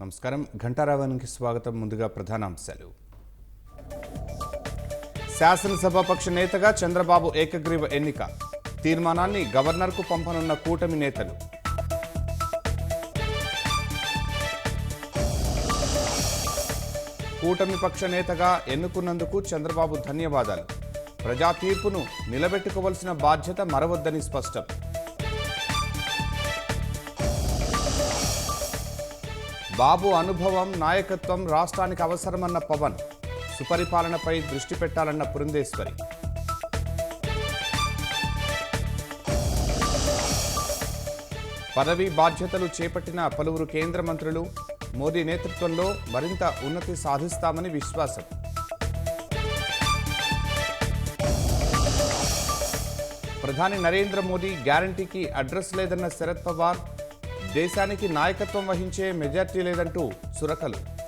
నమస్కారం. ఘంటారావానికి స్వాగతం. ముందుగా ప్రధానాంశాలు. శాసనసభాపక్ష నేతగా చంద్రబాబు ఏకగ్రీవ ఎన్నిక. తీర్మానాన్ని గవర్నర్కు పంపనున్న కూటమి నేతలు. కూటమి పక్ష నేతగా ఎన్నుకున్నందుకు చంద్రబాబు ధన్యవాదాలు. ప్రజా తీర్పును నిలబెట్టుకోవాల్సిన బాధ్యత మరవద్దని స్పష్టం. బాబు అనుభవం, నాయకత్వం రాష్ట్రానికి అవసరమన్న పవన్. సుపరిపాలనపై దృష్టి పెట్టాలన్న పురంధేశ్వరి. పదవీ బాధ్యతలు చేపట్టిన పలువురు కేంద్ర మంత్రులు. మోదీ నేతృత్వంలో మరింత ఉన్నతి సాధిస్తామని విశ్వాసం. ప్రధాని నరేంద్ర మోదీ గ్యారంటీకి అడ్రస్ లేదన్న శరద్ పవార్. దేశానికి నాయకత్వం వహించే మెజార్టీ లేదంటూ సురకలు.